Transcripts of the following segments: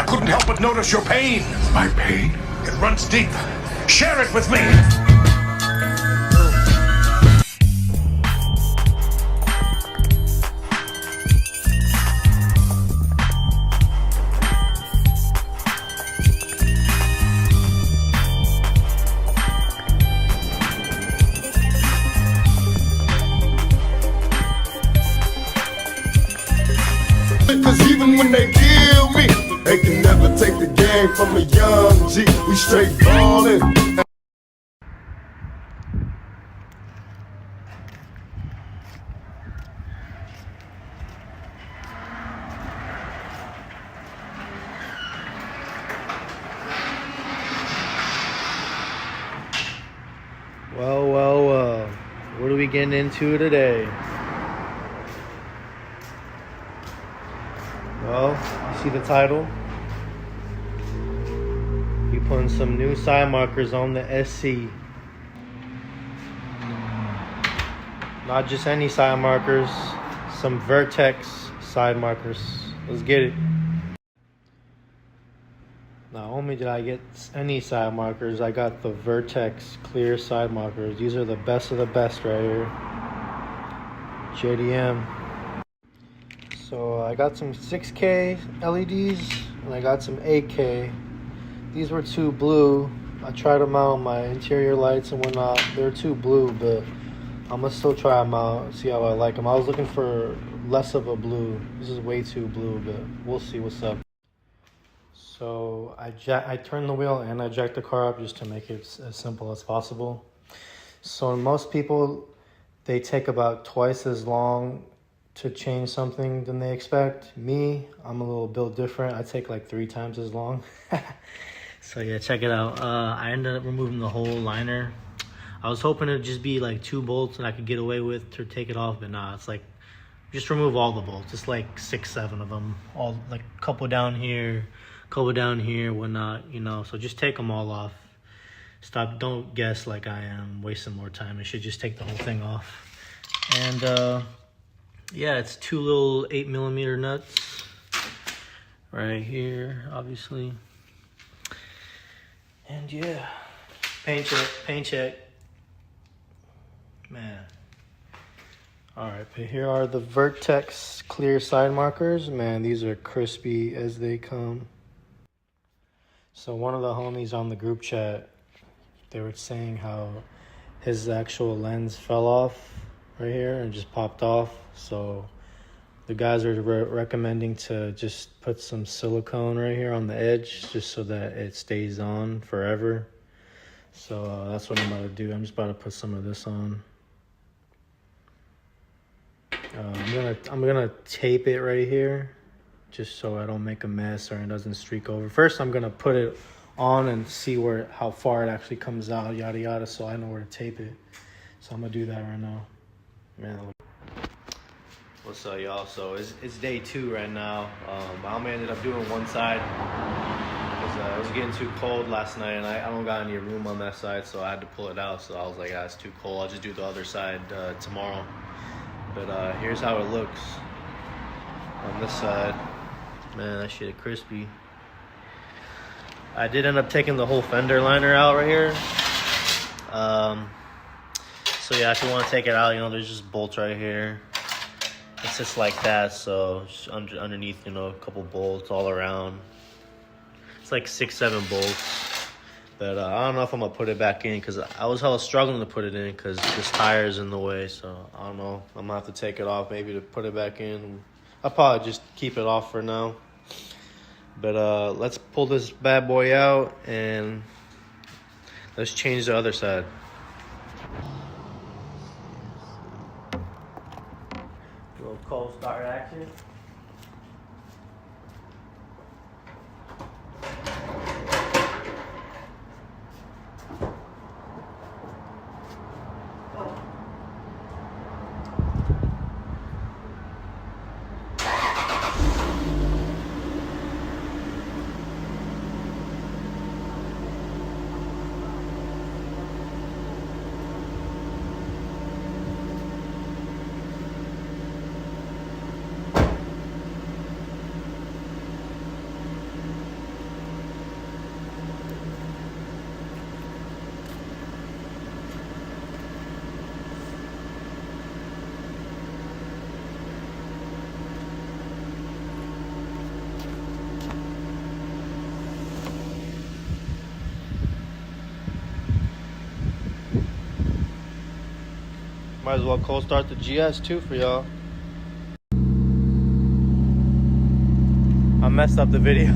I couldn't help but notice your pain. My pain? It runs deep. Share it with me. Cause even when they kill me, they can never take the game from a young G. We straight ballin'. Well, what are we getting into today? Well, you see the title? We putting some new side markers on the SC. Not just any side markers, some Vertex side markers. Let's get it. Not only did I get any side markers, I got the Vertex clear side markers. These are the best of the best right here. JDM. So I got some 6K LEDs and I got some 8K. These were too blue. I tried them out on my interior lights and whatnot. They're too blue, but I'm gonna still try them out, see how I like them. I was looking for less of a blue. This is way too blue, but we'll see what's up. So I turned the wheel and I jacked the car up just to make it as simple as possible. So most people, they take about twice as long to change something than they expect. Me, I'm a little built different. I take like 3 times as long. So yeah, check it out. I ended up removing the whole liner. I was hoping it'd just be like 2 bolts and I could get away with to take it off, but nah, it's like, just remove all the bolts. It's like 6, 7 of them. All like a couple down here, whatnot, you know. So just take them all off. Don't guess like I am, wasting more time. I should just take the whole thing off. And yeah, it's 2 little 8mm nuts right here, obviously. And yeah, paint check, man. All right, but here are the Vertex clear side markers. Man, these are crispy as they come. So one of the homies on the group chat, they were saying how his actual lens fell off right here and just popped off. So the guys are recommending to just put some silicone right here on the edge just so that it stays on forever. So that's what I'm about to do. I'm just about to put some of this on. I'm gonna tape it right here just so I don't make a mess or it doesn't streak over. First, I'm gonna put it on and see how far it actually comes out, yada yada, so I know where to tape it. So I'm gonna do that right now. Man, what's up, y'all? So it's day 2 right now. I only ended up doing one side because it was getting too cold last night, and I don't got any room on that side, so I had to pull it out. So I was like, it's too cold. I'll just do the other side tomorrow. But here's how it looks on this side. Man, that shit is crispy. I did end up taking the whole fender liner out right here. So yeah, if you want to take it out, you know, there's just bolts right here. It's just like that, so just underneath, you know, a couple bolts all around. It's like 6, 7 bolts. But I don't know if I'm going to put it back in because I was hella struggling to put it in because this tire's in the way. So I don't know. I'm going to have to take it off maybe to put it back in. I'll probably just keep it off for now. But let's pull this bad boy out and let's change the other side. A little cold start action. Might as well cold start the GS too for y'all. I messed up the video.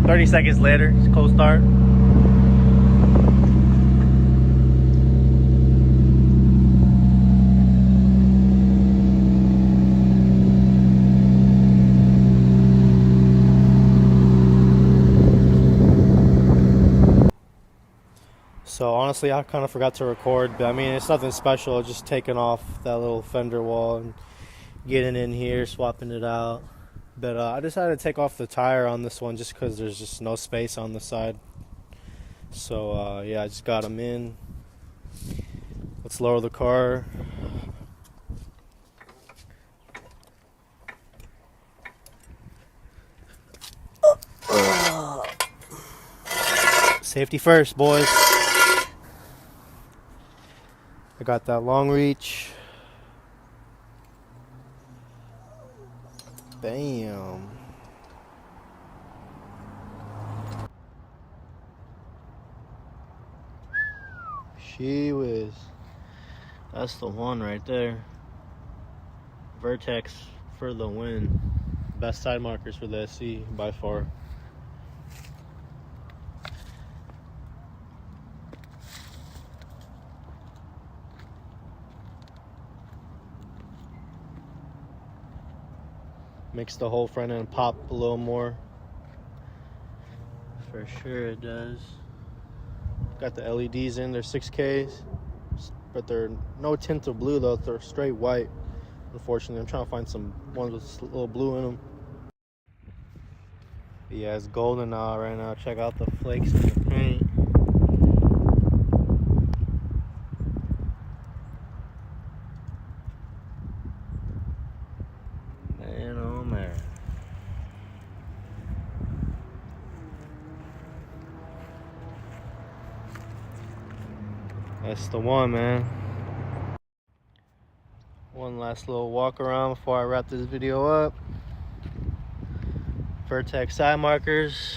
30 seconds later, it's cold start. So honestly, I kind of forgot to record, but I mean, it's nothing special. Just taking off that little fender wall and getting in here, swapping it out. But I decided to take off the tire on this one just because there's just no space on the side. So yeah, I just got them in. Let's lower the car. Safety first, boys. I got that long reach. Bam. She whiz. That's the one right there. Vertex for the win. Best side markers for the SC by far. Makes the whole front end pop a little more. For sure it does. Got the LEDs in, they're 6Ks. But they're no tint of blue though, they're straight white. Unfortunately, I'm trying to find some ones with a little blue in them. But yeah, it's golden now right now. Check out the flakes in the paint. Man, oh man. That's the one, man. One last little walk around before I wrap this video up. Vertex side markers.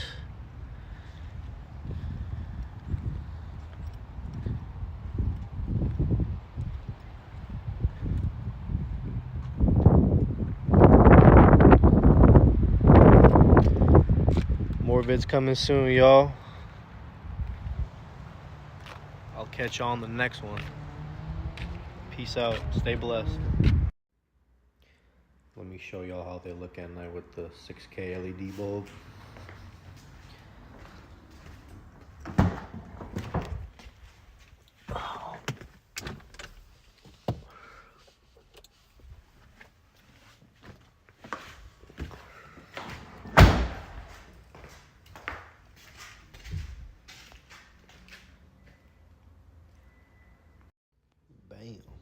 More vids coming soon, y'all. I'll catch y'all on the next one. Peace out. Stay blessed. Let me show y'all how they look at night with the 6K LED bulb. Bam.